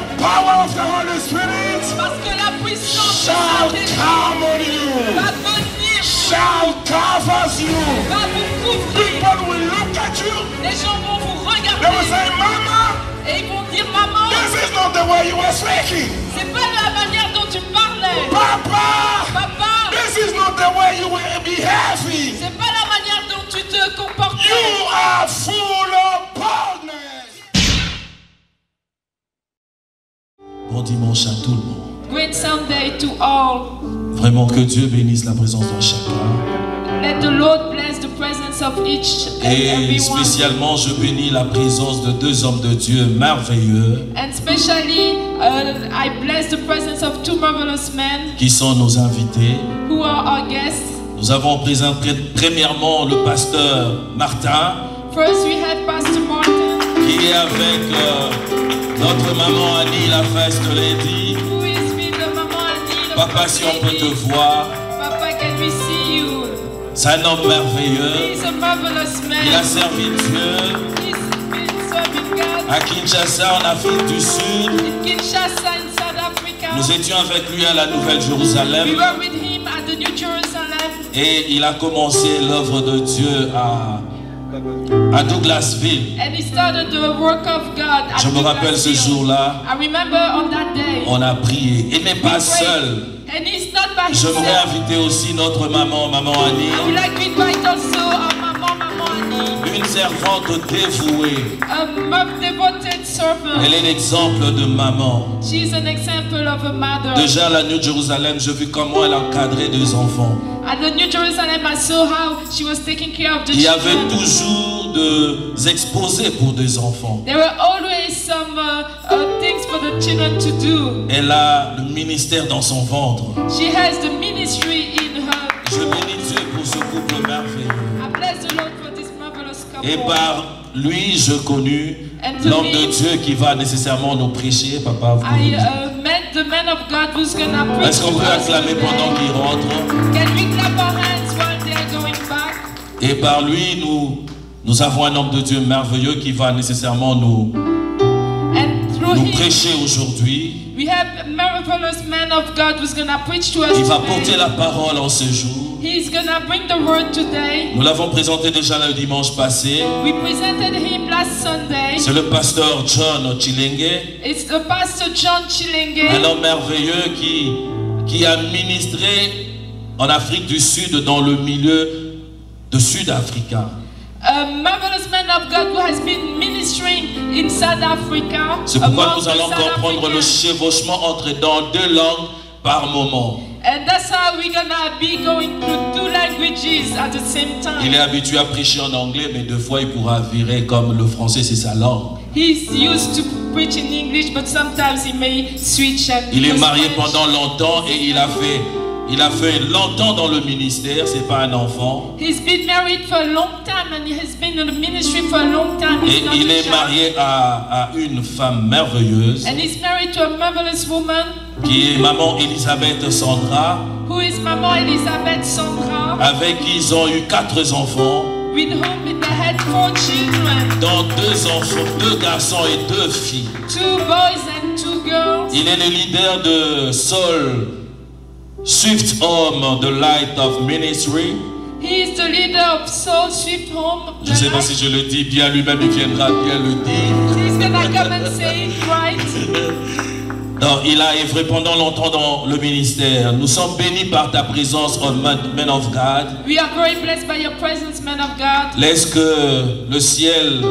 the power of the Holy Spirit Parce que la puissance shall du Saint-Esprit come on you, va venir, shall cover you. va vous couvrir. People will look at you, Les gens vont vous they will regarder say, Mama, et ils vont dire, maman, this is not the way you were speaking. c'est pas la manière dont tu parlais. Papa, Papa, this is not the way you were behaving. c'est pas la manière dont tu te comportais. You are full of boldness. Bon dimanche à tout le monde. Great Sunday to all. Vraiment que Dieu bénisse la présence de chacun. Let the Lord bless the presence of each and Et everyone. spécialement, je bénis la présence de deux hommes de Dieu merveilleux And especially, I bless the presence of two marvelous men qui sont nos invités. who are our guests. Nous avons présenté premièrement le pasteur Martin First, we have Pastor Martin, qui est avec notre maman Annie, la First Lady. who is with the Mama Annie, the Papa, first si on peut te lady. voir, Papa, can we see you? c'est un homme merveilleux. He's a marvelous Il a man. servi Dieu He's been serving God à Kinshasa, en Afrique du Sud. in Kinshasa in South Africa. Nous étions avec lui à la We Nouvelle-Jérusalem were with him at the New Jerusalem. et il a commencé l'œuvre de Dieu à Douglasville. And he started the work of God at Je me rappelle ce Douglasville. jour-là, I remember on that day. on a prié. Il n'est we pas prayed. seul. And he's not by J'aimerais himself. inviter aussi notre maman I would Annie, like to invite also our Mama Annie, une servante dévouée. a devoted servant. Elle est l'exemple de maman. She's an example of a mother. Déjà à la New Jérusalem, j'ai vu comment elle encadrait deux enfants. At the New Jerusalem, I saw how she was taking care of the Il y avait children. toujours des exposés pour des enfants. There were always some things for the children to do. Elle a le ministère dans son ventre. She has the ministry in her. Je bénis Dieu pour ce couple merveilleux. I bless the Lord for this marvelous couple. Et par lui, je connus And to l'homme me, de Dieu qui va nécessairement nous prêcher. Papa, vous I pouvez- met the man of God who's gonna preach Est-ce qu'on to peut us acclamer today. pendant qu'il rentre? Can we clap our hands while they are going back? Et par lui, nous avons un homme de Dieu merveilleux qui va nécessairement nous And through him, prêcher aujourd'hui. we have a marvelous man of God who's gonna preach to us Il va today. porter la parole en ce jour. He's gonna bring the word today. Nous l'avons présenté déjà le dimanche passé. We presented him last Sunday. C'est le pasteur John Chilenge, It's the Pastor John un Chilenge, homme merveilleux qui a ministré en Afrique du Sud dans le milieu de Sud-Africain. a marvelous man of God who has been ministering in South Africa. C'est pourquoi among nous the allons South comprendre le Africans. chevauchement entre dans deux langues par moment. And that's how we're gonna be going through two languages at the same Il est time. habitué à prêcher en anglais, mais deux fois il pourra virer comme le français, c'est sa langue. He's used to preach in English, but sometimes he may switch and Il est to marié Spanish. pendant longtemps et il a fait longtemps dans le ministère, c'est pas un enfant. He's been married for a long time and he has been in the ministry for a long time. He's Et not il a est child. marié à une femme merveilleuse And he's married to a marvelous woman qui est maman Elisabeth Sandra, who is Mama Elizabeth Sandra, avec qui ils ont eu 4 enfants, with whom they had 4 children, dont 2 enfants, 2 garçons et 2 filles. 2 boys and 2 girls. Il est le leader de Soul Swift Home, the Light of Ministry. He is the leader of Soul Swift Home. Je ne sais pas si je le dis bien, lui-même il viendra bien le dire. He's gonna come and say it right. Non, il a œuvré pendant longtemps dans le ministère. Nous sommes bénis par ta présence, oh man of God. We are very blessed by your presence, man of God. Laisse que le ciel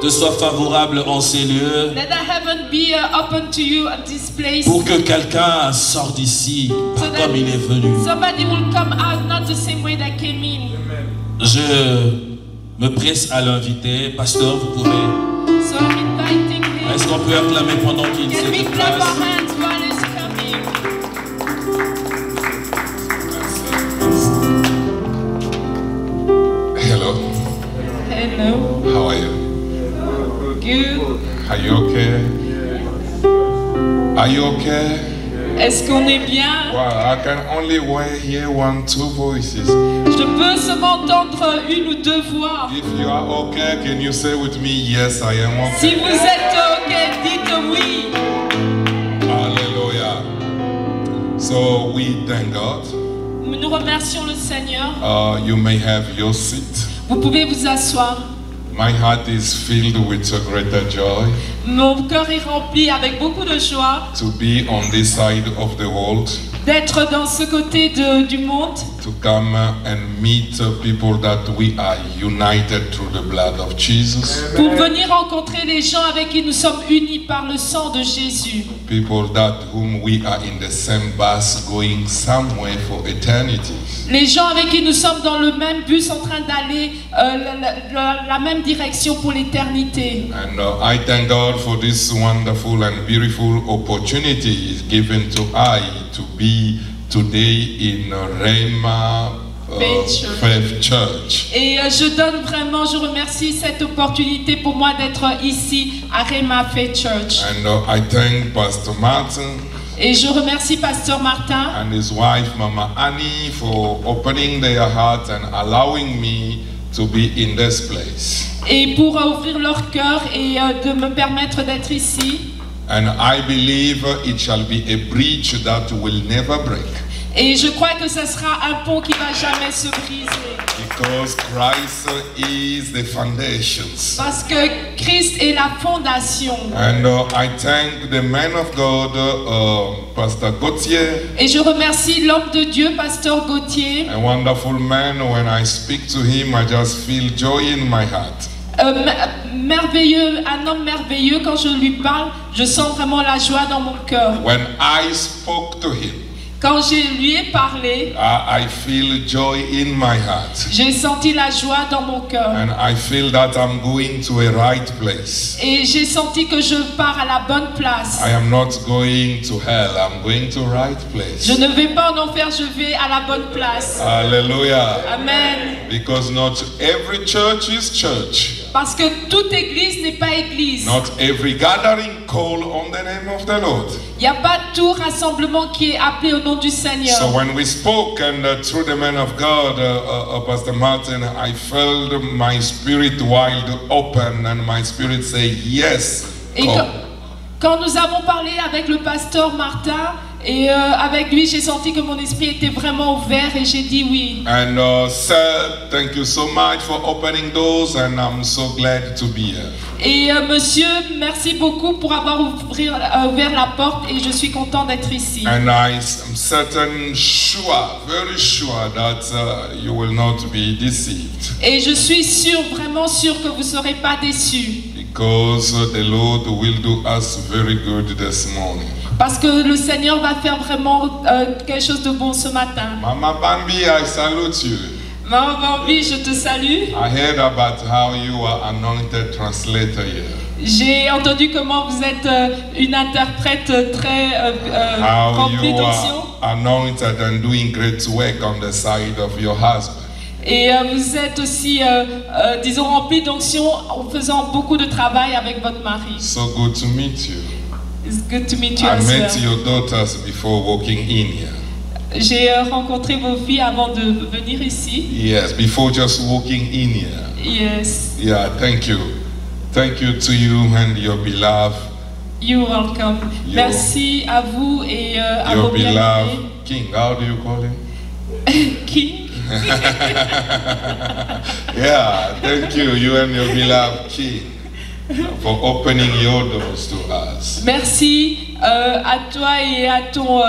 te soit favorable en ces lieux Let the heaven be open to you at this place. pour que quelqu'un sorte d'ici pas So that comme il est venu. somebody will come out not the same way they came in. Je me presse à l'inviter. Pasteur, vous pouvez. So I'm inviting him. Est-ce qu'on peut acclamer pendant qu'il Can we se clap our déplace? hands while he's coming? Hello, Hello. how are you? Good. Are you okay? Are you okay? Est-ce qu'on est bien? Wow, I can only hear 1, 2 voices. Je peux seulement entendre une ou deux voix. If you are okay, can you say with me, yes, I am Si okay? vous êtes OK, dites oui. So we thank God. Nous remercions le Seigneur. You may have your seat. Vous pouvez vous asseoir. My heart is filled with a greater joy Mon cœur est rempli avec beaucoup de joie to be on this side of the world, d'être dans ce côté du monde, to come and meet people that we are united through the blood of Jesus, pour venir rencontrer les gens avec qui nous sommes unis par le sang de Jésus. people that whom we are in the same bus going somewhere for eternity. Les gens avec qui nous sommes dans le même bus en train d'aller la même direction pour l'éternité. And I thank God for this wonderful and beautiful opportunity is given to I to be today in Rhema Faith Church. Et je remercie cette opportunité pour moi d'être ici à Rhema Faith Church. And I thank Pastor Martin Et je remercie Pasteur Martin and his wife Mama Annie for opening their heart and allowing me to be in this place. et pour ouvrir leur cœur et de me permettre d'être ici. And I believe it shall be a bridge that will never break. Et je crois que ce sera un pont qui va jamais se briser. Because Christ is the foundations. Parce que Christ est la fondation. And I thank the man of God, Pastor Gauthier, Et je remercie l'homme de Dieu, Pasteur Gauthier. a wonderful man. When I speak to him, I just feel joy in my heart. Merveilleux, un homme merveilleux. Quand je lui parle, je sens vraiment la joie dans mon cœur. When I spoke to him, Quand je lui ai parlé, I feel joy in my heart. j'ai senti la joie dans mon cœur. And I feel that I'm going to a right place. Et j'ai senti que je pars à la bonne place. I am not going to hell, I'm going to right place. Je ne vais pas en enfer, je vais à la bonne place. Hallelujah. Amen. Because not every church is church. Parce que toute église n'est pas église. Not every gathering call on the name of the Lord. Il n'y a pas tout rassemblement qui est appelé au nom du Seigneur. So when we spoke and through the man of God, Pastor Martin, I felt my spirit wide open and my spirit say yes. Et Come. quand nous avons parlé avec le pasteur Martin, et avec lui, j'ai senti que mon esprit était vraiment ouvert et j'ai dit oui. And sir, thank you so much for opening doors and I'm so glad to be here. Et monsieur, merci beaucoup pour avoir ouvert la porte et je suis content d'être ici. And I am certain, sure, very sure that you will not be deceived. Et je suis sûr, vraiment sûr que vous ne serez pas déçus. Because the Lord will do us very good this morning. Parce que le Seigneur va faire vraiment quelque chose de bon ce matin. Mama Bambi, I salute you. Maman Bambi, je te salue. I heard about how you are anointed translator here. J'ai entendu comment vous êtes une interprète très How remplie you d'onction. are anointed and doing great work on the side of your husband. Et vous êtes aussi, disons, rempli d'onction en faisant beaucoup de travail avec votre mari. So good to meet you. It's good to meet you I as met well. your daughters before walking in here. J'ai rencontré vos filles avant de venir ici. Yes, before just walking in here. Yes, Yeah, thank you. Thank you to you and your beloved, you're welcome. Merci à vous et à your vos bien-aimés. beloved King. How do you call him? King. Yeah, thank you, you and your beloved King, for opening your doors to us. Merci à toi et à ton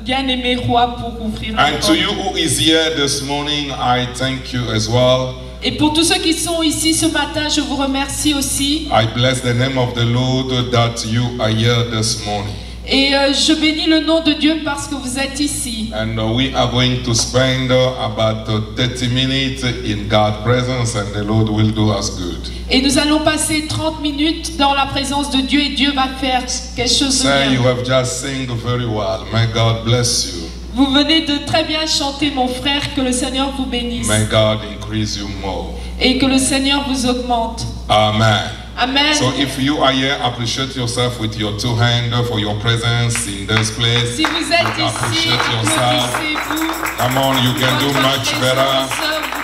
bien-aimé roi pour ouvrir la And to porte. you who is here this morning, I thank you as well. Et pour tous ceux qui sont ici ce matin, je vous remercie aussi. I bless the name of the Lord that you are here this morning. Et je bénis le nom de Dieu parce que vous êtes ici. And we are going to spend about 30 minutes in God's presence and the Lord will do us good. Et nous allons passer 30 minutes dans la présence de Dieu et Dieu va faire quelque chose de Sir, you bien. have just sing very well. May God bless you. Vous venez de très bien chanter, mon frère, que le Seigneur vous bénisse. May God increase you more. Et que le Seigneur vous augmente. Amen. Amen. So if you are here, appreciate yourself with your two hands for your presence in this place. Si vous êtes ici, Appreciate yourself. applaudissez-vous. Come on, you can do Votre much présence, better.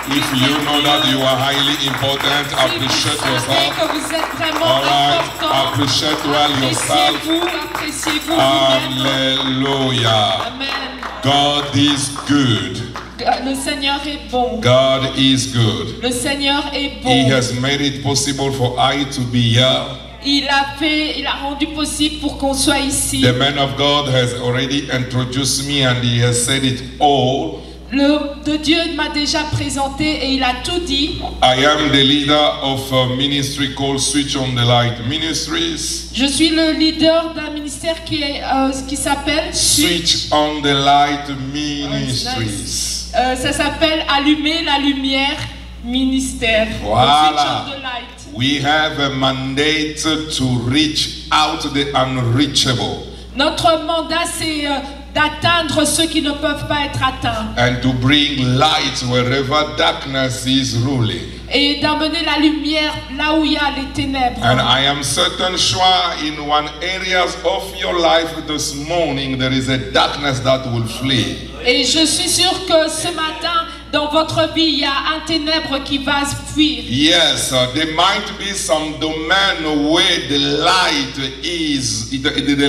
vous If you pouvez know bien that you are highly important, Si vous appreciate savez yourself. que vous êtes vraiment All right, important, appreciate well yourself. appréciez-vous vous-même. Hallelujah. Amen. God is good. Le Seigneur est bon. God is good. Le Seigneur est He bon. has made it possible for I to be here. Il a rendu possible pour qu'on soit ici. The man of God has already introduced me and he has said it all. L'homme de Dieu m'a déjà présenté et il a tout dit. I am the leader of a ministry called Switch on the Light Ministries. Je suis le leader d'un ministère qui s'appelle Switch on the Light Ministries. Ça s'appelle Allumer la lumière ministère. Voilà. Switch on the Light. We have a mandate to reach out the unreachable Notre mandat, c'est d'atteindre ceux qui ne peuvent pas être atteints and to bring light wherever darkness is ruling. et d'amener la lumière là où il y a les ténèbres. And I am certain sure in one areas of your life this morning there is a darkness that will flee. Et je suis sûr que ce matin, dans votre vie, il y a un ténèbre qui va fuir. Yes, there might be some domain where the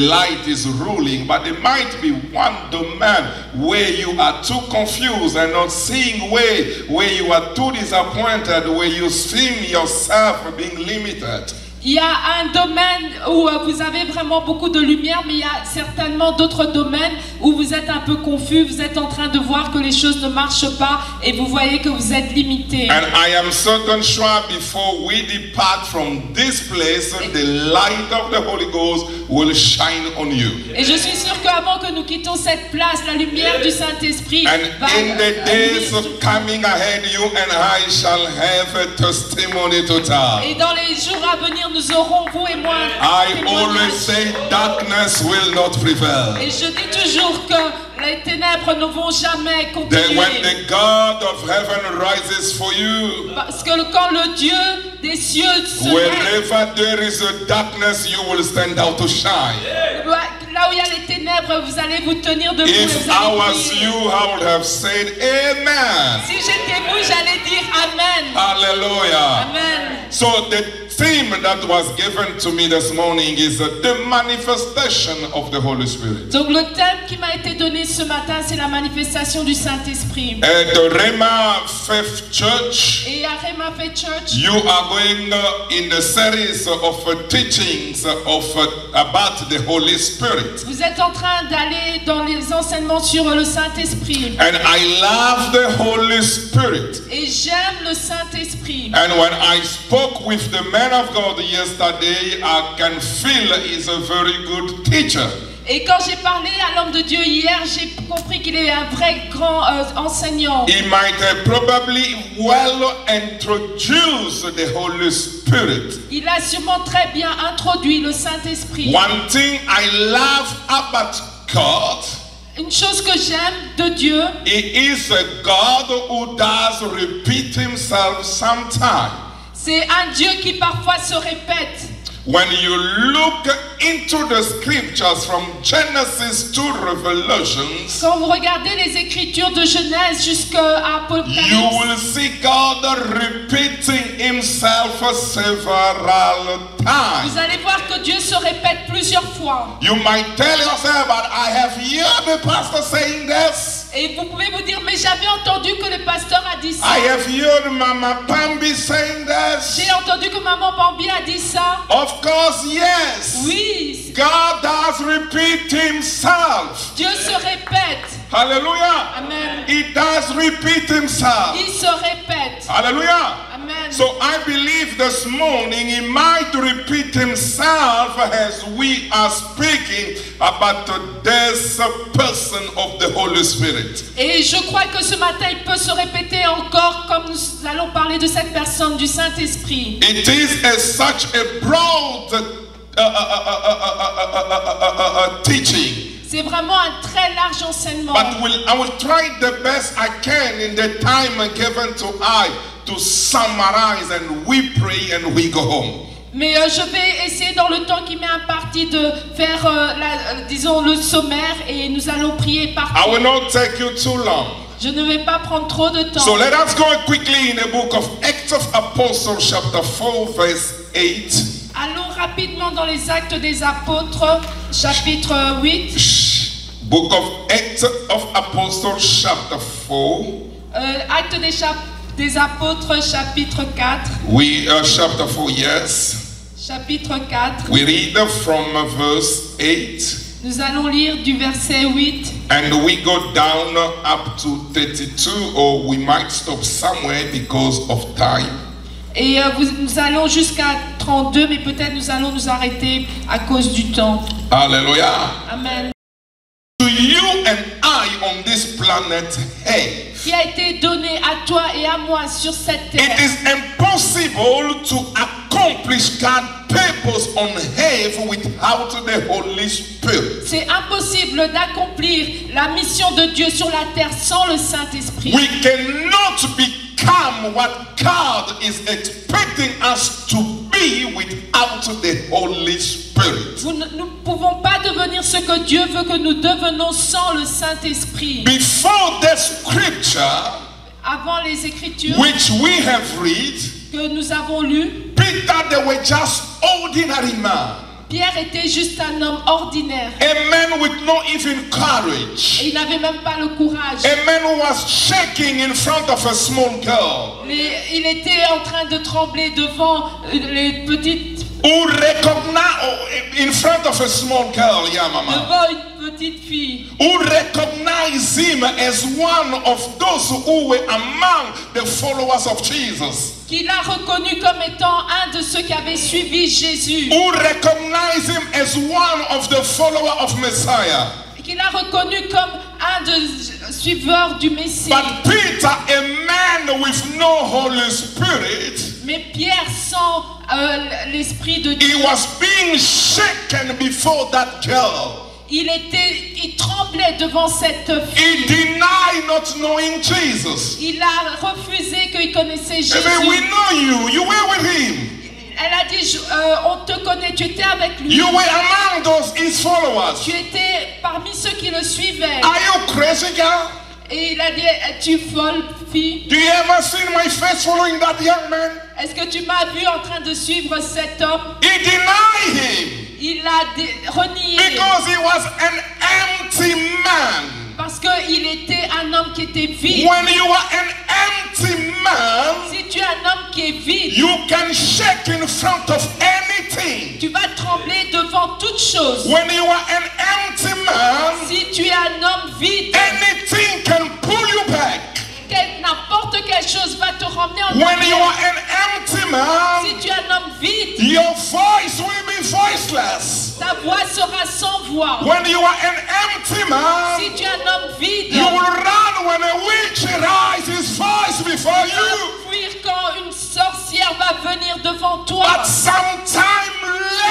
light is ruling, but there might be one domain where you are too confused and not seeing where you are too disappointed, where you see yourself being limited. Il y a un domaine où vous avez vraiment beaucoup de lumière, mais il y a certainement d'autres domaines où vous êtes un peu confus, vous êtes en train de voir que les choses ne marchent pas et vous voyez que vous êtes limité. And I am certain sure before we depart from this place, the light of the Holy Ghost will shine on you. Et je suis sûr qu'avant que nous quittions cette place, la lumière du Saint-Esprit And va in the days coming ahead, you and I shall have a testimony to tell. et dans les jours à venir, nous aurons, vous et moi, I témoignage. always say darkness will not prevail. Et je dis toujours que les ténèbres ne vont jamais Then continuer. when the God of heaven rises for you, Parce que quand le Dieu des cieux se lève, wherever there is a darkness, you will stand out to shine. là où il y a les ténèbres, vous allez vous tenir debout. et If vous I allez was prier. you, I would have said amen. Si j'étais vous, j'allais dire Amen. Hallelujah. Amen. So the theme that was given to me this morning is the manifestation of the Holy Spirit. Donc le thème qui m'a été donné ce matin, c'est la manifestation du Saint-Esprit. At the Rhema Faith Church, Et à Rhema Faith Church, you are going in the series of teachings about the Holy Spirit. vous êtes en train d'aller dans les enseignements sur le Saint-Esprit. And I love the Holy Spirit. Et j'aime le Saint-Esprit. And when I spoke with the man of God yesterday, I can feel he's a very good teacher. Et quand j'ai parlé à l'homme de Dieu hier, j'ai compris qu'il est un vrai grand enseignant. He might have probably well introduced the Holy Spirit. Il a sûrement très bien introduit le Saint-Esprit. One thing I love about God, Une chose que j'aime de Dieu, He is a God who does repeat Himself sometimes. c'est un Dieu qui parfois se répète. When you look into the scriptures from Genesis to Revelations, Quand vous regardez les Écritures de Genèse jusqu'à you Apocalypse, will see God repeating Himself several times. vous allez voir que Dieu se répète plusieurs fois. You might tell yourself, but I have heard the pastor saying this. Et vous pouvez vous dire, mais j'avais entendu que le pasteur a dit ça. I have heard Mama Pambi saying this. J'ai entendu que maman Bambi a dit ça. Of course, yes. Oui, God does repeat Himself. Dieu se répète. Hallelujah. Amen. He does repeat Himself. Il se répète. Hallelujah. Amen. So I believe this morning He might repeat Himself as we are speaking about this person of the Holy Spirit. Et je crois que ce matin, il peut se répéter encore comme nous allons parler de cette personne du Saint-Esprit. It is such a broad teaching. C'est vraiment un très large enseignement. But I will try the best I can in the time given to I to summarize, and we pray and we go home. Mais je vais essayer dans le temps qui m'est imparti de faire, disons, le sommaire et nous allons prier par I will not take you too long. Je ne vais pas prendre trop de temps. So let us go quickly in the book of Acts of Apostles chapter 4 verse 8. Allons rapidement dans les Actes des Apôtres, chapitre 8. Book of Acts of Apostles, chapter 4. Actes des Apôtres, chapitre 4. Chapter 4, yes. Chapitre 4. We read from verse 8. Nous allons lire du verset 8. And we go down up to 32, or we might stop somewhere because of time. Et nous allons jusqu'à 32, mais peut-être nous allons nous arrêter à cause du temps. Hallelujah. Amen. To you and I on this planet Earth, Qui a été donné à toi et à moi sur cette terre. it is impossible to accomplish God's purpose on earth without the Holy Spirit. C'est impossible d'accomplir la mission de Dieu sur la terre sans le Saint-Esprit. We cannot become what God is expecting us to be without the Holy Spirit. Nous ne pouvons pas devenir ce que Dieu veut que nous devenons sans le Saint-Esprit. Before the scripture, Avant les Écritures which we have read, que nous avons lues, Peter, they were just ordinary man. Pierre était juste un homme ordinaire. A man with no even courage. Et il n'avait même pas le courage. A man who was shaking in front of a small girl. Il était en train de trembler devant les petites... Who recognized in front of a small girl, yeah, mama. Devant une petite fille. Who recognized him as one of those who were among the followers of Jesus. Qu'il a reconnu comme étant un de ceux qui avaient suivi Jésus. Who recognized him as one of the followers of Messiah. Qu'il a reconnu comme un des suiveurs du Messie. But Peter, a man with no Holy Spirit, mais Pierre, sans l'Esprit de Dieu, he was being shaken before that girl. Il tremblait devant cette fille. He denied not knowing Jesus. Il a refusé qu'il connaissait Jésus. He said, we know you. You were with him. Elle a dit, on te connaît, tu étais avec lui. You were among those his followers. Tu étais parmi ceux qui le suivaient. Are you crazy, girl? Et il a dit, es-tu folle, fille? Do you ever see my face following that young man? Est-ce que tu m'as vu en train de suivre cet homme? He denied him. Il a renié. Because he was an empty man. Parce qu'il était un homme qui était vide. When you are an empty man, si tu es un homme qui est vide, you can shake in front of anything. Tu vas trembler devant toute chose. When you are an empty man, si tu es un homme vide, anything can pull you back. N'importe quelle chose va te ramener en When arrière. you are an empty man, si tu es un homme vide, your voice will be voiceless. Ta voix sera sans voix. When you are an empty man, si tu es un homme vide, you will run when a witch raises his voice before you. Fuir quand une sorcière va venir devant toi. But sometime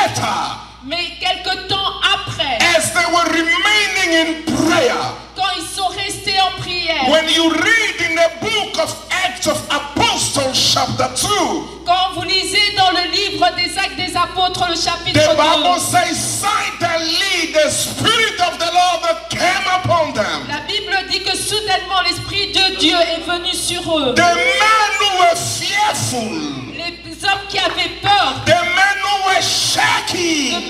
later, mais quelque temps après, as they were remaining in prayer, quand ils sont restés en prière, when you read in the book of Acts of Apostles chapter 2, quand vous lisez dans le livre des Actes des Apôtres le chapitre 2, the Bible says suddenly the Spirit of the Lord came upon them. La Bible dit que soudainement l'Esprit de Dieu est venu sur eux. The men who were fearful, les hommes qui avaient peur, the men who were shaking,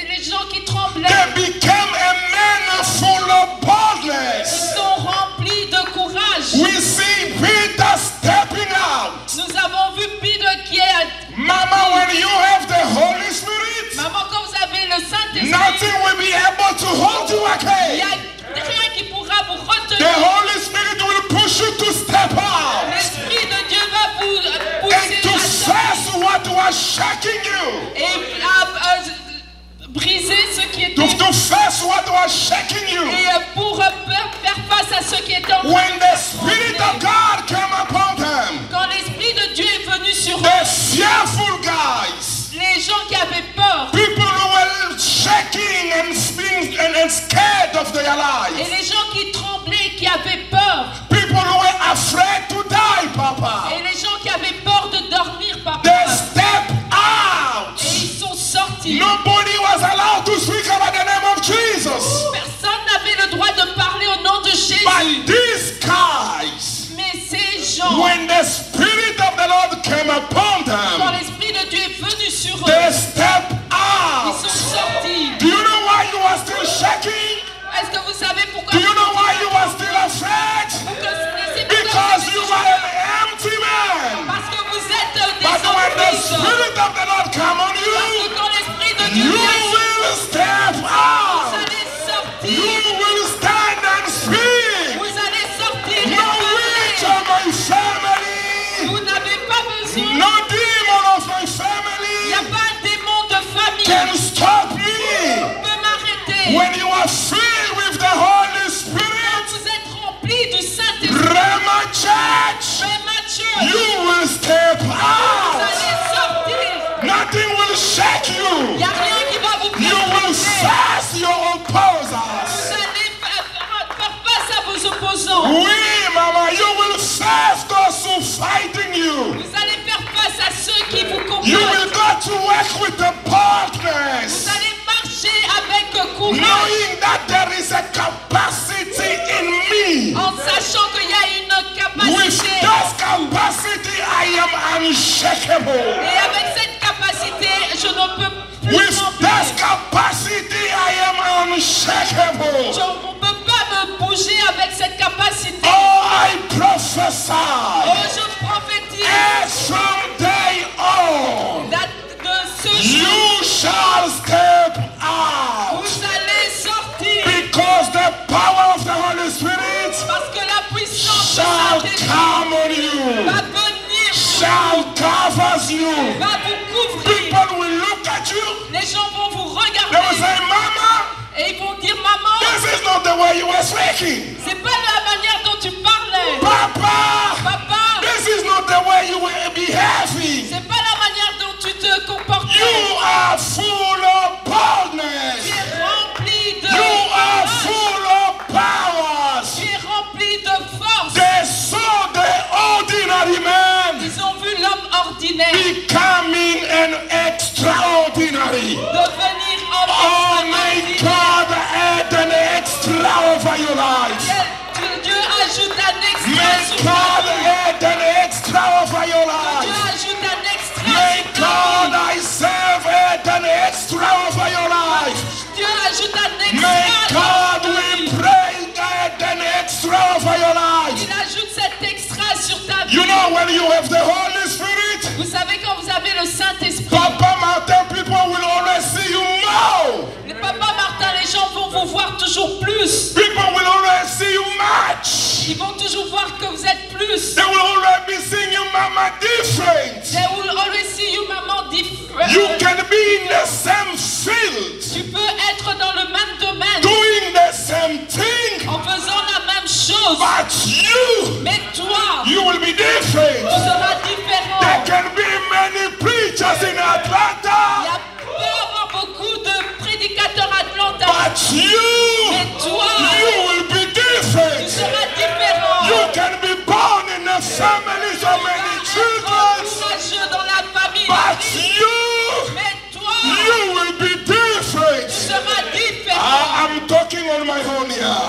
les gens qui tremblaient, they became a man full of boldness. Ils sont remplis de courage. We see Peter stepping out. Nous avons vu Peter qui est. Mama, when you have the Holy Spirit, maman, quand vous avez le Saint-Esprit, nothing will be able to hold you il again. n'y a rien qui pourra vous retenir. The Holy Spirit will push you to step out. L'Esprit de Dieu va vous pousser and to face what was shaking you. Et à briser ce qui était. To face what was shaking you. Et pour faire face à ce qui était en train. When the Spirit of God came upon them. Quand l'Esprit de Dieu est venu sur eux. The fearful guys. Les gens qui avaient peur. People who were shaking and scared of their lives. Et les gens qui tremblaient, qui avaient peur. People who were afraid to die, Papa. Et les gens qui avaient peur de dormir, Papa. They step out. Et ils sont sortis. Nobody was allowed to speak about the name of Jesus. Personne n'avait le droit de parler au nom de Jésus. But these guys, mais ces gens, when the Spirit of the Lord came upon them, quand l'Esprit de Dieu est venu sur eux, they step out. Ils sont sortis. Do you know why you are still shaking? Est-ce que vous savez of the Lord come on Parce you, que quand l'Esprit de Dieu you vient sur will step vous, out. allez sortir. You will stand and speak. Vous allez sortir et No witch parler. of my family. Vous n'avez pas besoin. No demon of my Il n'y family a pas un démon de famille can stop me. qui peut m'arrêter. When you are filled with the Holy Quand Spirit, vous êtes rempli du Saint-Esprit, Rema Church, Church, you will step vous out. allez sortir. Nothing will shake Il you. n'y a rien qui va vous You will faire face your opposers. Vous allez faire face à vos opposants. Oui, Mama, you will face those who fighting you. Vous allez faire face à ceux qui vous You combattent. will go to work with the Vous partners, allez marcher avec courage knowing that there is a capacity in me. en sachant qu'il y a une With capacité. that capacity, I am unshakable. Et avec cette capacité, je ne peux plus With that trembler. capacity, I am unshakable. On ne peut pas me bouger avec cette capacité. Oh, I prophesy. Oh, je prophétise As from day on, de ce jour, you shall step out. vous allez sortir. Because the power of the Holy Spirit Parce que la puissance de shall Saint-Esprit come on you, va venir sur shall cover you. vous, va vous couvrir. People will look at you, Les gens vont vous they will regarder say, Mama, et ils vont dire, maman, this is not the way you were speaking. c'est pas la manière dont tu parlais. Papa, Papa, this is not the way you were behaving. c'est pas la manière dont tu te comportais. You are full of Tu boldness. es rempli de You are courage. full of powers. Tu es rempli de force. They saw the ordinary man Ils ont vu l'homme ordinaire becoming an extraordinary. devenir homme Oh my extraordinaire. God, add an extra over your life. Dieu ajoute un extra May sur ta God vie. add an extra over your Dieu life. ajoute un extra May sur ta God, vie. I serve, add an extra over your life. Dieu ajoute un May extra God, sur ta we vie. pray, add an extra over your life. Il ajoute cet extra sur ta vie. You know when you have the Holy Spirit, Vous savez quand vous avez le Saint-Esprit, Papa Martin, people will always see you more. les papas Martin, les gens vont vous voir toujours plus. People will always see you much. Ils vont toujours voir que vous êtes plus. They will always be seeing you, Mama, different. They will always see you, maman, different. You can be in the same field, Tu peux être dans le même domaine, doing the same thing, en faisant la même chose. but Mais toi, you will be tu different. seras différent. There can be many preachers in Il y Atlanta, peut y avoir beaucoup de prédicateurs Atlanta. but Mais toi, you will be tu different. seras différent. You can be born in a family so many Être children, courageux dans la famille. but Mais toi, you will be tu different. seras différent. I'm talking on my own here.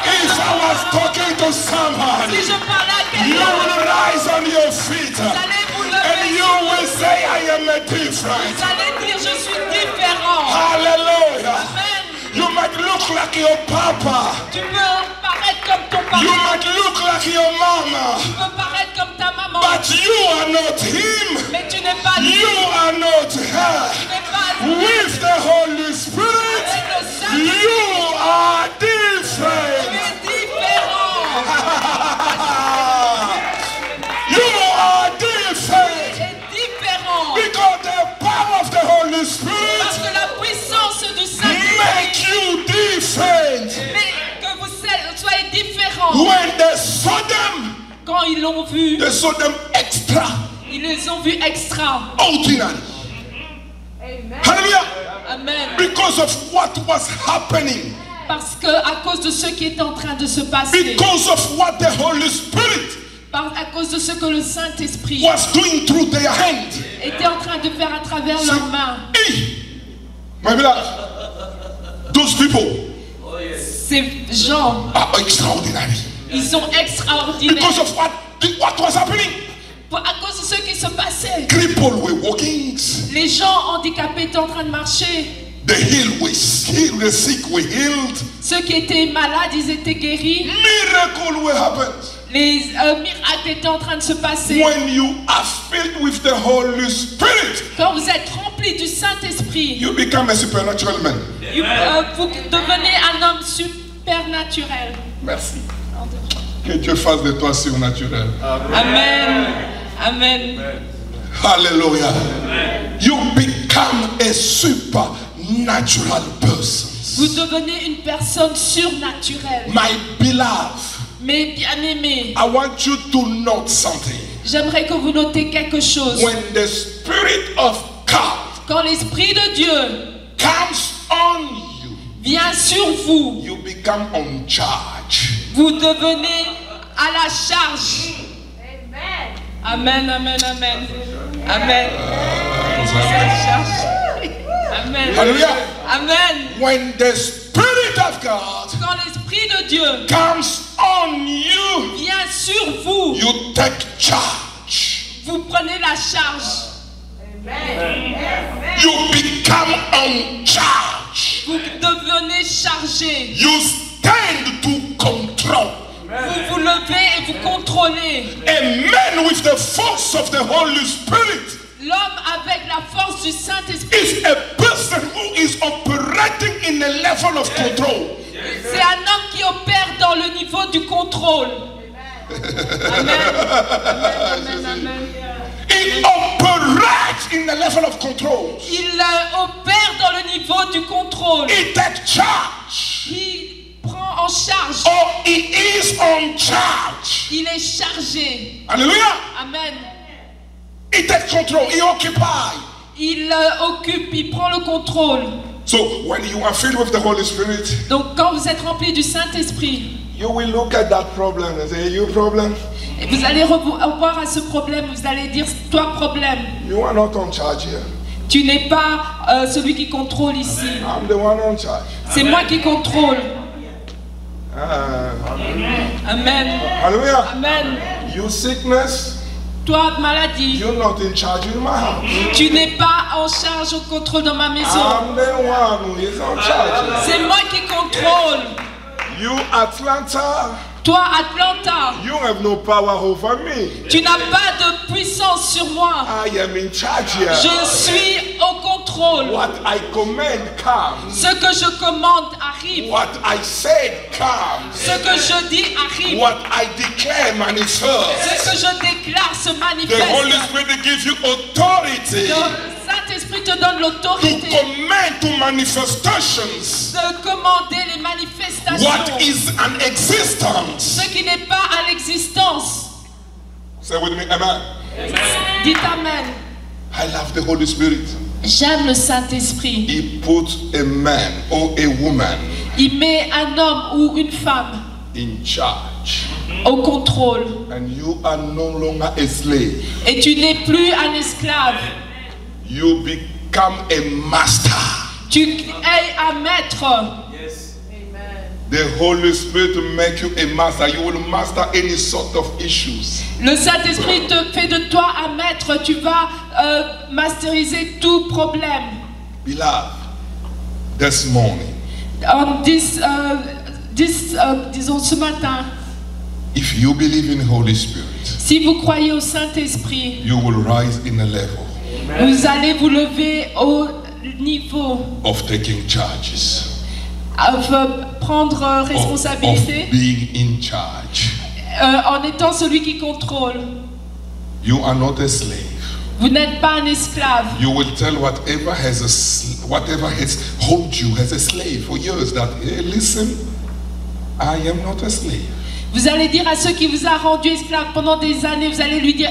If I was talking to somebody, Si je parlais à you quelqu'un, will rise on your feet vous allez vous and lever. you will say, I am a different. Vous allez dire, je suis différent. Hallelujah. Amen. You might look like your papa. Tu peux paraître comme ton You papa. might look like your mama. Tu peux paraître comme ta maman. But you are not him. Mais tu n'es pas lui. You are not her. Tu n'es pas lui. With the Holy Spirit, Avec le Saint-Esprit, you are tu different. es différent. You are Tu different. es différent. Because the power of the Holy Parce Spirit que la puissance du Saint-Esprit make you different. fait que vous soyez différents. When they saw them, Quand ils l'ont vu, they saw them extra ils les ont vus extra. ordinary. Hallelujah. Amen. Because of what was happening. Parce que à cause de ce qui est en train de se passer, Because of what the Holy Spirit à cause de ce que le Saint-Esprit was doing through their hand. était en train de faire à travers leurs mains. Hey, my beloved, those people Ces gens, are extraordinary. ils sont extraordinaires. Because of what was happening. À cause de ce qui se passait, Crippled were walking. les gens handicapés étaient en train de marcher. The sick were healed. Ceux qui étaient malades, ils étaient guéris. Miracle will happen. Les miracles étaient en train de se passer. When you are filled with the Holy Spirit, Quand vous êtes rempli du Saint-Esprit, you become a supernatural man. vous devenez un homme supernaturel. Merci. Que Dieu fasse de toi surnaturel. Amen. Amen. Hallelujah. You become a supernatural person. Vous devenez une personne surnaturelle. My beloved, Mes bien-aimés, I want you to note something. j'aimerais que vous notez quelque chose. When the Spirit of God Quand l'Esprit de Dieu comes on you, vient sur vous, you become on charge. vous devenez à la charge. Amen, amen, amen. Amen. Amen. Hallelujah. Amen. When the Spirit of God Quand l'Esprit de Dieu comes on you, vient sur vous, you take charge. vous prenez la charge. You become on charge. Vous devenez chargé. You stand to control. Vous vous levez et vous contrôlez. A man with the force of the Holy Spirit L'homme avec la force du Saint-Esprit, is a person who is operating in a level of control. c'est un homme qui opère dans le niveau du contrôle. Amen. Amen, amen. He operates in a level of control. Il opère dans le niveau du contrôle. He takes charge. Il prend en charge. Or he is on charge. Il est chargé. Hallelujah. Amen. He takes control. He occupies. Il occupe, il prend le contrôle. So when you are filled with the Holy Spirit, Donc quand vous êtes rempli du Saint-Esprit, you will look at that problem and say, "You problem? et vous allez revoir à ce problème, vous allez dire, toi problème, You are not on charge here. tu n'es pas celui qui contrôle ici. I'm the one on charge." C'est moi qui contrôle. Amen. Hallelujah. Amen. You sickness, Toi, maladie, you're not in charge in my house. tu n'es pas en charge au contrôle dans ma maison. I'm the one who is on charge. C'est moi qui contrôle. You Atlanta, Toi, Atlanta, you have no power over me. tu n'as pas de puissance sur moi. I am in charge here. Je suis au contrôle. What I command comes. Ce que je commande arrive. What I said comes. Ce que je dis arrive. What I declare manifests. Ce que je déclare se The Holy manifeste. Spirit gives you authority Le Saint-Esprit te donne to l'autorité command to manifestations de commander les manifestations. what is an existence. Ce qui n'est pas à l'existence. Say with me, amen. Dites Amen. I love the Holy Spirit. J'aime le Saint-Esprit. He puts a man or a woman Il met un homme ou une femme in charge. au contrôle. And you are no longer a slave. Et tu n'es plus un esclave. You become a master. Tu es un maître. The Holy Spirit will make you a master. You will master any sort of issues. Le Saint-Esprit te fait de toi un maître. Tu vas masteriser tout problème. Beloved, this morning, Disons ce matin, if you believe in Holy Spirit, si vous croyez au Saint-Esprit, you will rise in a level vous allez vous lever au niveau of taking charges, prendre of responsabilité being in charge. en étant celui qui contrôle. You are not a slave. Vous n'êtes pas un esclave. You will tell whatever has hold you as a slave for years that, hey, listen, I am not a slave. Vous allez dire à ceux qui vous a rendu esclave pendant des années, vous allez lui dire,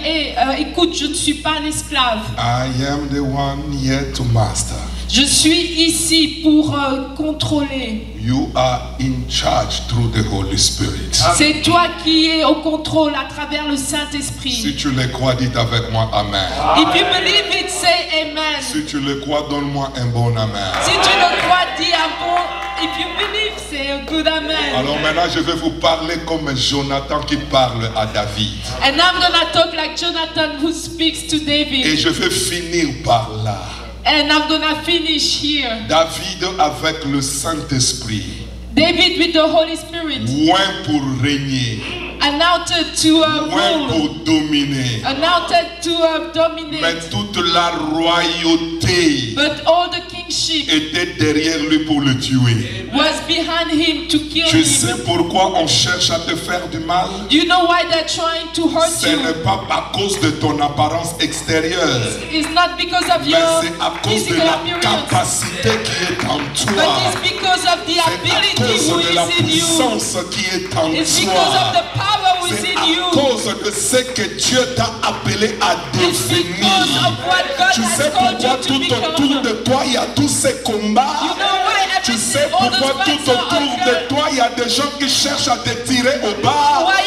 écoute, je ne suis pas un esclave. I am the one here to master. Je suis ici pour contrôler. You are in charge through the Holy Spirit. C'est toi qui es au contrôle à travers le Saint-Esprit. Si tu le crois, dites avec moi Amen. If you believe it, say Amen. Si tu le crois, donne-moi un bon Amen. Si tu le crois, dis un bon. If you believe, say a good Amen. Alors maintenant, je vais vous parler comme Jonathan qui parle à David. And I'm gonna talk like Jonathan who speaks to Et David. je vais finir par là. And I'm gonna finish here. David avec le Saint-Esprit. David with the Holy Spirit. Loin pour régner. Anointed to Loin rule. pour dominer. Anointed to dominate. Mais toute la royauté But all the kingship était derrière lui pour le tuer. was behind him to kill Tu him. sais pourquoi on cherche à te faire du mal? Do you know why they're trying to hurt Ce you? n'est pas à cause de ton apparence extérieure, It's not because of mais your c'est à cause de physical la appearance, capacité qui est en but toi. it's because of the C'est à ability cause who de la is in you. puissance qui est en It's because of toi. the power who is C'est in à you. cause de ce que Dieu t'a appelé à It's because devenir. of what God Tu has sais called pourquoi you to tout autour become. de toi il y a tous ces combats? You know why Tu sais everything, all pourquoi those tout fights are autour de occurring? toi il y a des gens qui cherchent à te tirer au bas? Why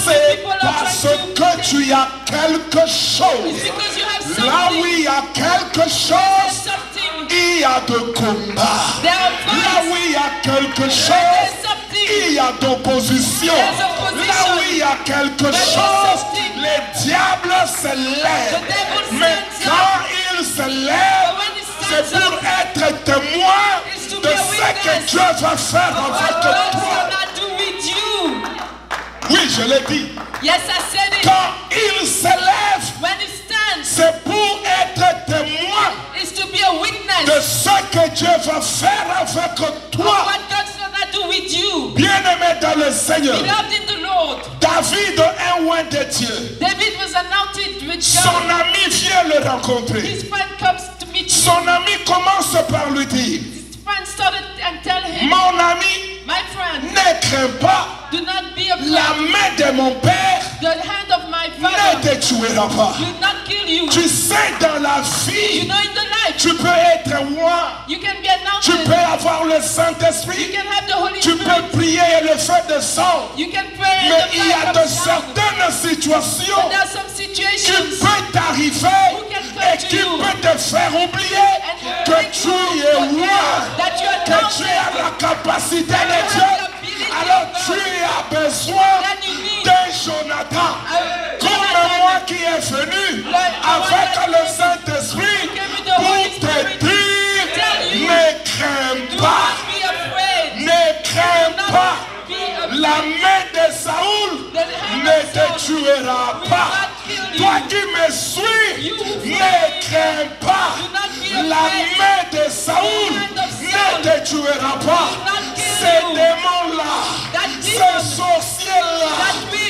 C'est people are parce trying to que tu as quelque chose. It's because you have Là où something. il y a quelque There's chose, something. il y a de combats. There are Là où fights. il y a quelque There's chose, something. il y a d'opposition. There's opposition. Là où il y a quelque There's chose, something. les diables se lèvent. The devil Mais stands quand ils se lèvent, But when he c'est stands pour up, être témoin it's to de be a ce que witness Dieu va faire what avec God's toi. gonna do with you. Oui, je l'ai dit. Yes, I said it. Quand ils se lèvent, When he stands, c'est pour être témoin it's to be a de witness ce que Dieu va faire avec of toi. what God's gonna do with you. Bien-aimé dans le Seigneur, Beloved in the Lord, David, un oint de Dieu, David was anointed with son God. ami vient le rencontrer. His friend comes to meet him. Son ami commence par lui dire, His friend started and tell him, mon ami, my friend, ne crains pas, do not be la afraid. main de mon père The hand of my ne father te tuera pas. will not kill you. Tu sais, dans la You vie, know, in the life, tu peux être oint, you can be tu anointed. peux avoir le You Saint-Esprit, can have the Holy tu peux Spirit. prier et le feu de sang. You can pray Mais and the il y a fire de comes down. certaines situations But there are some qui situations peuvent t'arriver et qui peuvent te faire oublier que tu es roi, that you are que tu anointed. as la capacité de Dieu. Alors tu as besoin d'un Jonathan, comme moi qui est venu avec le Saint-Esprit pour te dire, ne crains Do pas, not be afraid. ne crains Do pas. not be afraid. La main de Saoul ne te tuera pas. Toi qui me suis, ne crains pas. La main de Saoul ne te tuera pas. Ces démons-là, ces sorciers-là,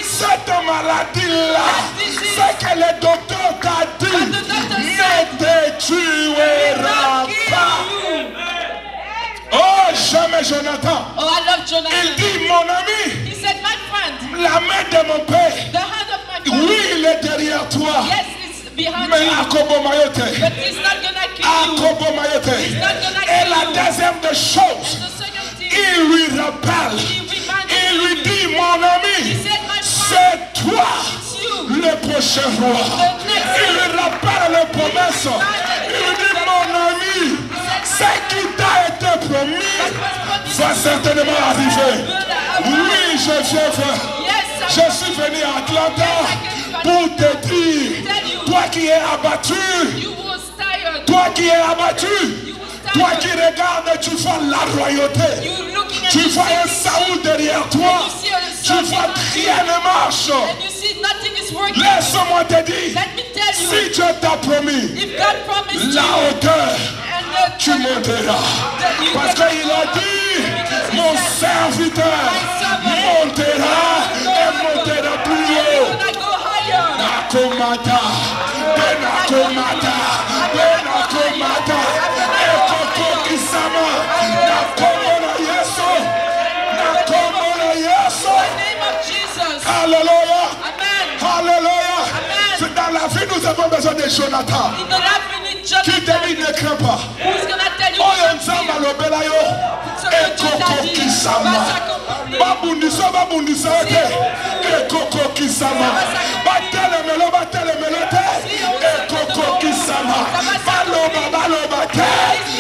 cette maladie-là, ce que le docteur t'a dit, ne te tuera pas. Oh, jamais Jonathan. Oh, I love Il Jonathan. dit, mon ami, He said, my friend, la main de mon père, the hand of my father, oui, il est derrière toi. yes, it's behind Mais you, Akobo Mayote, but it's not gonna kill you. Akobo Mayote. Et la deuxième des choses, The second thing, il lui rappelle, he reminded il lui me. dit, mon He ami, said, my friend, c'est toi it's you. le prochain roi. Il lui rappelle les promesses. Il lui dit, mon ami, ce qui t'a été promis va certainement arriver. Oui, je viens faire. Yes, Je suis venu à Atlanta pour te dire, toi qui es abattu, you was tired. toi qui es abattu, You was toi tired. qui regardes, tu vois la royauté, You looking at tu the vois un situation, Saoul derrière toi, you see a tu Saul vois behind you, rien ne marche. and you see nothing is working. Laisse-moi te dire, Let me tell you, si Dieu t'a promis if God promised la you, hauteur, and tu monteras. Parce qu'il a dit, mon serviteur montera et montera plus haut. gonna go higher. Nakomata, Benakomata, Benakomata, Ekoko Kisama, Nakomona Yeso, Nakomona Yeso. In the name of Jesus. Alléluia, Amen. Alléluia. Amen. C'est dans la vie, nous avons besoin de Jonathan. In the life we need Qui te dit Jonathan, ne crains pas. who's gonna tell you Oyo what to nzamba do. lobela yo. Ekoko Kisama. Babundisa, babundisa te. Ekoko Kisama. Batelemelo, batelemelo te. Ekoko Kisama. Baloba, baloba te.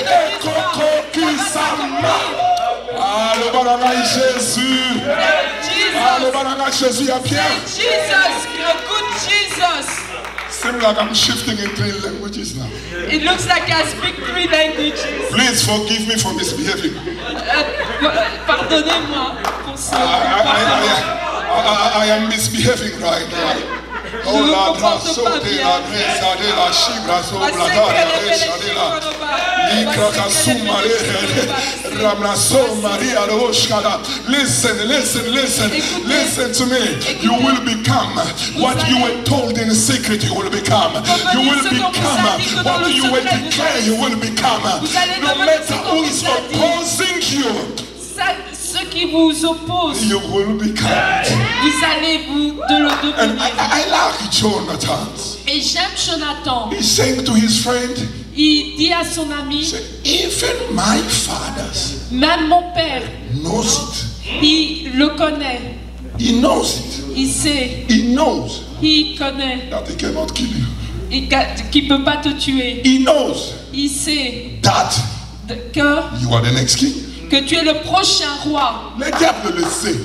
Ekoko Kisama. Aloba na Jésus. Jesus. Aloba na Jésus ya bien. Jesus, a good Jesus. Seems like I'm shifting in 3 languages now. It looks like I speak 3 languages. Please forgive me for misbehaving. Pardonnez-moi pour ce. I am misbehaving right now. Oh la grâce la grâce de la chibra so bladaria shadela likraka sumare ramna so maria roshkada. Listen to me. You will become what you were told in secret. You will become. You will become what you were declared. You will become. No matter who is opposing you, ceux qui vous opposent, you will become. Vous allez vous de le devenir. And I like Jonathan. Et j'aime Jonathan. He's saying to his friend, il dit à son ami, even my fathers même mon père knows it. Il le connaît. He knows it. Il sait. He knows. Il connaît. That he cannot kill you. Qu'il peut pas te tuer. He knows. Il sait. That que you are the next king. Que tu es le prochain roi. Le diable le sait.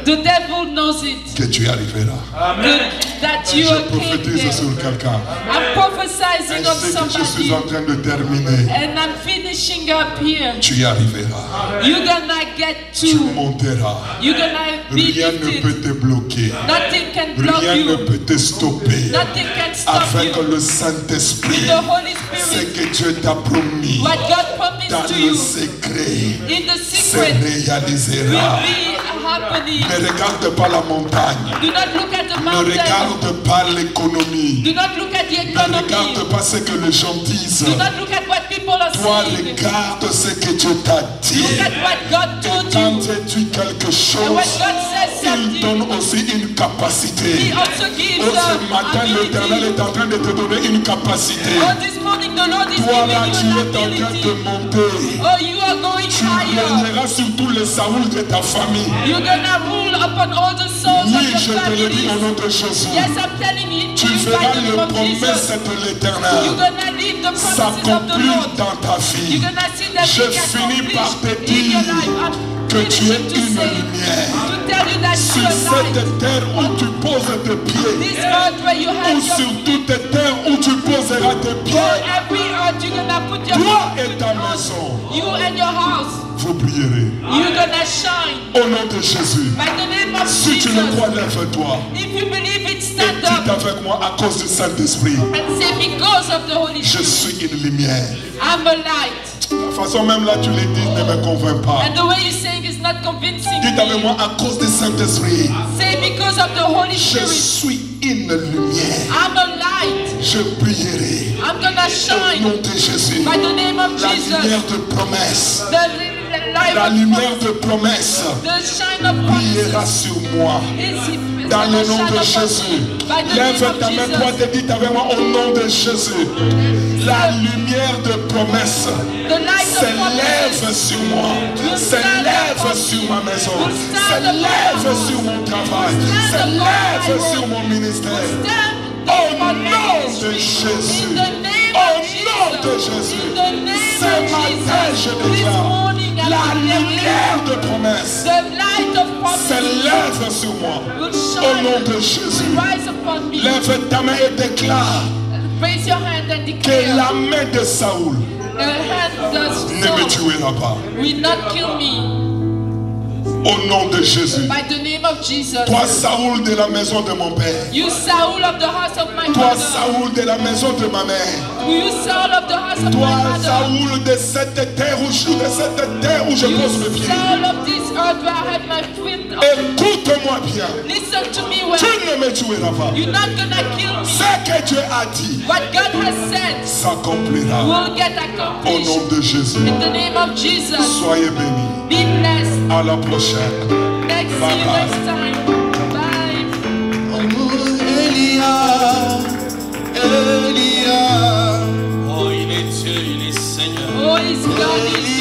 The devil knows it. Que tu arriveras. That you are king. Je prophétise sur quelqu'un. I'm prophesying on somebody. Je suis en train de terminer. And I'm finishing up here. Tu y arriveras. You're gonna get to. Tu monteras. You're gonna be Rien lifted. ne peut te bloquer. Nothing can block Rien you. ne peut te stopper. Nothing can stop Afin you. que le Saint-Esprit, The Holy ce Spirit, que Dieu t'a promis, what God promised dans to le you, secret, in the se secret, will réalisera. be happening. Ne regarde pas la montagne. Do not look at the Ne mountain. regarde pas l'économie. Do not look at the Ne economy. regarde pas ce que les gens disent. Do not look at what people are Toi, saying. regarde ce que Dieu t'a dit. Look at what God told Quand you. Dieu dit quelque And chose, when God says il something, donne aussi une capacité. He also gives Oh, ce matin, l'Éternel ability. est en train de te donner une capacité. Oh, this morning the Lord is Toi là, tu giving you es an en train ability. de monter. Oh, you are going Tu higher. régneras sur tous les Saouls de ta famille. You're gonna rule upon all the souls Oui, of je your te le dis au families. nom de Jésus. Yes, I'm telling you, Tu by verras the les name of promesses Jesus, de you're l'Éternel gonna live the promises of the s'accomplir Lord. dans ta You're vie. gonna see them Je being finis par te accomplished in your dire life. I'm que tu es finishing to une say, lumière. to tell you that Sur you are light. cette terre où tu poses tes pieds, This earth where you ou have sur your toute terre où tu poseras tes on pieds, every earth, you're gonna put your toi feet et ta maison, you and your house, vous brillerez. you're gonna shine. Au nom de Jésus. By the name of Si tu le Jesus. crois, lève-toi. If you believe it, Et stand dites up avec moi, à cause du Saint-Esprit, and say, because of the Holy je Spirit, suis une lumière. I'm a light. La façon même là tu le dis ne me convainc pas. And the way you're saying is not convincing Dites avec me. moi, à cause du Saint-Esprit, Say, because of the Holy je Spirit, suis une lumière. I'm a light. Je brillerai. I'm gonna Au shine. nom de Jésus. By the name of La Jesus, lumière de promesse. the light La of lumière de promesse the shine of brillera promises sur moi. is Dans le gonna nom shine de upon Jésus. me. By the Lève name ta of main, toi Jesus, te dites avec moi au nom de Jésus. La lumière de promesse the light of s'élève promises sur moi, s'élève sur ma maison, s'élève sur mon travail, s'élève sur mon ministère. stand Au upon nom me. de Jésus. In the name Au of nom de Jesus. Jésus. In the name Ce of matin, je Jesus. This déclare morning, la I'm declaring lumière de promesse the light of promises s'élève sur moi. will Au nom shine, de Jésus. will rise upon me. Lève ta main et déclare Raise your hand and que declare, la main de Saoul the hand of ne me Saul tuera pas. will not kill me. Au nom de Jésus. By the name of Jesus. Toi, Saoul de la maison de mon père. You Saul of the house of my Toi, mother. Saoul de la maison de ma mère. You Saul of the house of Toi, my mother. Saoul de cette terre où je You pose mes pieds. Saul of this earth where I had my feet on. Écoute-moi bien. Listen to me well. Tu ne me tueras pas. You're not gonna kill me. Ce que Dieu a dit What God has said s'accomplira. will get Au accomplished. nom de Jésus. In the name of Jesus. Soyez bénis. Be blessed. À la prochaine. See you next time. Bye. Oh, il est Dieu, il est Seigneur. Oh, He's God. He's